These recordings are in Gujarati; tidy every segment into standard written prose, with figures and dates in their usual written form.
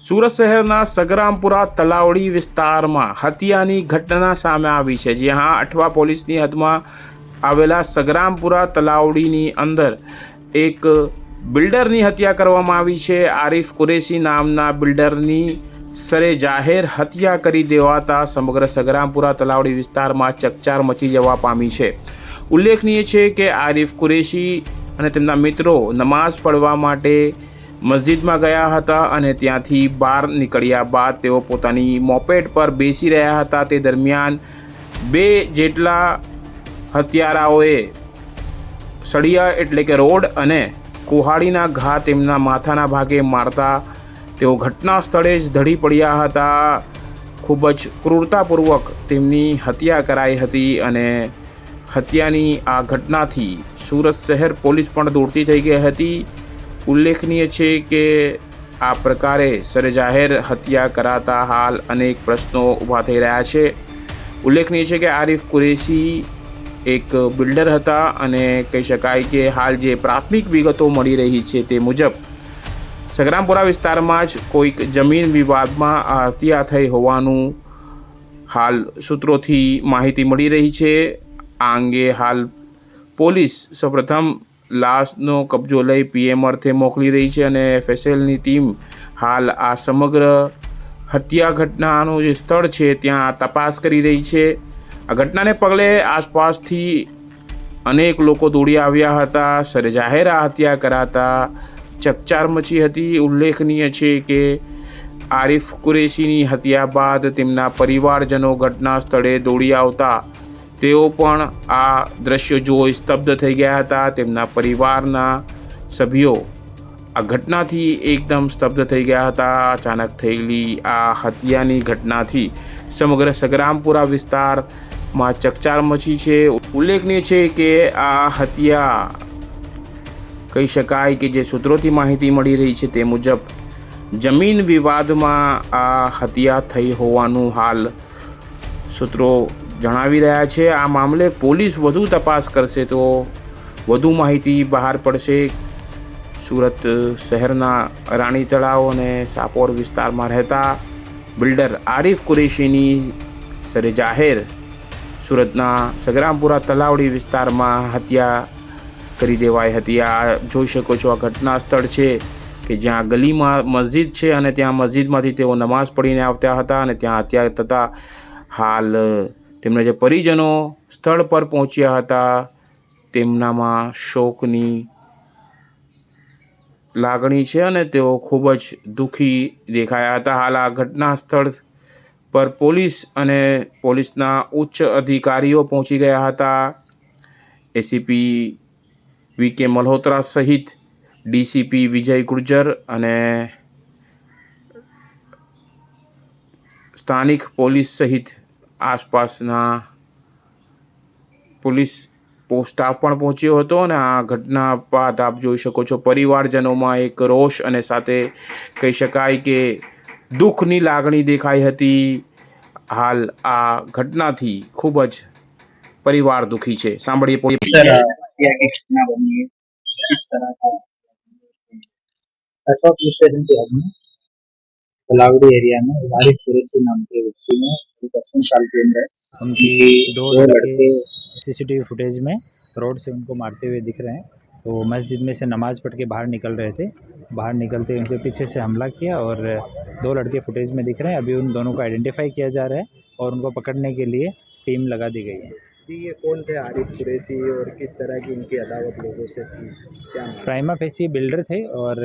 સુરત શહેરના સગરામપુરા તલાવડી વિસ્તારમાં હત્યાની ઘટના સામે આવી છે। જ્યાં અઠવા પોલીસની હદમાં આવેલા સગરામપુરા તલાવડીની અંદર એક બિલ્ડરની હત્યા કરવામાં આવી છે। આરિફ કુરેશી નામના બિલ્ડરની સરે જાહેર હત્યા કરી દેવાતા સમગ્ર સગરામપુરા તલાવડી વિસ્તારમાં ચકચાર મચી જવા પામી છે। ઉલ્લેખનીય છે કે આરિફ કુરેશી અને તેમના મિત્રો નમાઝ પઢવા માટે મસ્જિદમાં ગયા હતા અને ત્યાંથી બહાર નીકળ્યા બાદ તેઓ પોતાની મોપેડ પર બેસી રહ્યા હતા। તે દરમિયાન બે જેટલા હત્યારાઓએ સળિયા એટલે કે રોડ અને કુહાડીના ઘા તેમના માથાના ભાગે મારતા તેઓ ઘટના સ્થળે જ ઢળી પડ્યા હતા। ખૂબ જ ક્રૂરતાપૂર્વક તેમની હત્યા કરાઈ હતી અને હત્યાની આ ઘટનાથી સુરત શહેર પોલીસ પણ દોડતી થઈ ગઈ હતી। ઉલ્લેખનીય છે કે આ પ્રકારે સરેજાહેર હત્યા કરાતા હાલ અનેક પ્રશ્નો ઊભા થઈ રહ્યા છે। ઉલ્લેખનીય છે કે આરિફ કુરેશી એક બિલ્ડર હતા અને કહી શકાય કે હાલ જે પ્રાથમિક વિગતો મળી રહી છે તે મુજબ સગરામપુરા વિસ્તારમાં જ કોઈક જમીન વિવાદમાં આ હત્યા થઈ હોવાનું હાલ સૂત્રોથી માહિતી મળી રહી છે। આ અંગે હાલ પોલીસ સૌપ્રથમ લાશનો કબજો લઈ પીએમ અર્થે મોકલી રહી છે અને એફએસએલની ટીમ હાલ આ સમગ્ર હત્યા ઘટનાનું જે સ્થળ છે ત્યાં તપાસ કરી રહી છે। આ ઘટનાને પગલે આસપાસથી અનેક લોકો દોડી આવ્યા હતા। સરેજાહેર આ હત્યા કરાતા ચકચાર મચી હતી। ઉલ્લેખનીય છે કે આરિફ કુરેશીની હત્યા બાદ તેમના પરિવારજનો ઘટના સ્થળે દોડી આવતા તેઓ પણ આ દ્રશ્યો જોઈ સ્તબ્ધ થઈ ગયા હતા। તેમના પરિવારના સભ્યો આ ઘટનાથી એકદમ સ્તબ્ધ થઈ ગયા હતા। અચાનક થયેલી આ હત્યાની ઘટનાથી સમગ્ર સગરામપુરા વિસ્તારમાં ચકચાર મચી છે। ઉલ્લેખનીય છે કે આ હત્યા કહી શકાય કે જે સૂત્રોથી માહિતી મળી રહી છે તે મુજબ જમીન વિવાદમાં આ હત્યા થઈ હોવાનું હાલ સૂત્રો જણાવી રહ્યા છે। આ મામલે પોલીસ વધુ તપાસ કરશે તો વધુ માહિતી બહાર પડશે। સુરત શહેરના રાણી તળાવ અને સાપોર વિસ્તારમાં રહેતા બિલ્ડર આરિફ કુરેશીની સરે જાહેર સુરતના સગરામપુરા તલાવડી વિસ્તારમાં હત્યા કરી દેવાઈ હતી। આ જોઈ શકો છો આ ઘટના સ્થળ છે કે જ્યાં ગલીમાં મસ્જિદ છે અને ત્યાં મસ્જિદમાંથી તેઓ નમાઝ પઢીને આવતા હતા અને ત્યાં હત્યા થતાં હાલ તેમના જે પરિજનો સ્થળ પર પહોંચ્યા હતા તેમનામાં શોકની લાગણી છે અને તેઓ ખૂબ જ દુઃખી દેખાયા હતા। હાલ આ ઘટના સ્થળ પર પોલીસ અને પોલીસના ઉચ્ચ અધિકારીઓ પહોંચી ગયા હતા। એસીપી વી.કે. મલ્હોત્રા સહિત ડીસીપી વિજય ગુર્જર અને સ્થાનિક પોલીસ સહિત આસપાસના પોલીસ સ્ટાફ પણ પહોંચ્યો હતો અને આ ઘટના બાદ આપ જોઈ શકો છો પરિવારજનોમાં એક રોષ અને સાથે કહી શકાય કે દુઃખની લાગણી દેખાઈ હતી। હાલ આ ઘટનાથી ખૂબ જ પરિવાર દુઃખી છે। સાંભળીએ स्टेशन के हद में तलावड़ी एरिया में आरिफ कुरैशी नाम के व्यक्ति ने 55 साल की उम्र है, उनकी दो लड़के सीसीटीवी फुटेज में रोड से उनको मारते हुए दिख रहे हैं। तो मस्जिद में से नमाज़ पढ़ के बाहर निकल रहे थे। बाहर निकलते उनसे पीछे से हमला किया और दो लड़के फुटेज में दिख रहे हैं। अभी उन दोनों को आइडेंटिफाई किया जा रहा है और उनको पकड़ने के लिए टीम लगा दी गई है। ये कौन थे आरिफ कुरैशी और किस तरह की उनकी अदावत लोगों से थी, क्या? प्राइमा फेसी बिल्डर थे और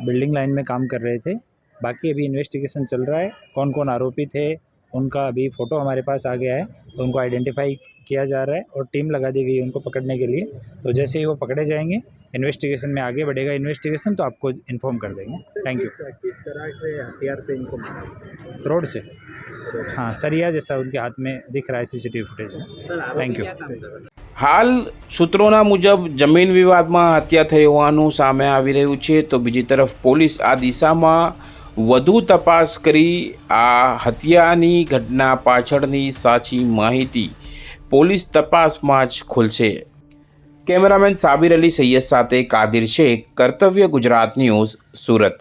बिल्डिंग लाइन में काम कर रहे थे। बाकी अभी इन्वेस्टिगेशन चल रहा है। कौन कौन आरोपी थे उनका अभी फ़ोटो हमारे पास आ गया है, तो उनको आइडेंटिफाई किया जा रहा है और टीम लगा दी गई है उनको पकड़ने के लिए। तो जैसे ही वो पकड़े जाएंगे इन्वेस्टिगेशन में आगे बढ़ेगा इन्वेस्टिगेशन, तो आपको इन्फॉर्म कर देंगे। Thank you. किस तरह से हथियार से इनको मारा? रोड से, हाँ, सरिया जैसा उनके हाथ में दिख रहा है सीसीटीवी फुटेज में। Thank you. હાલ સૂત્રોના મુજબ જમીન વિવાદમાં હત્યા થઈ હોવાનું સામે આવી રહ્યું છે તો બીજી તરફ પોલીસ આ દિશામાં વધુ તપાસ કરી આ હત્યાની ઘટના પાછળની સાચી માહિતી પોલીસ તપાસમાં જ ખુલશે। કેમેરામેન સાબિર અલી સૈયદ સાથે કાદિર શેખ, કર્તવ્ય ગુજરાત ન્યૂઝ, સુરત।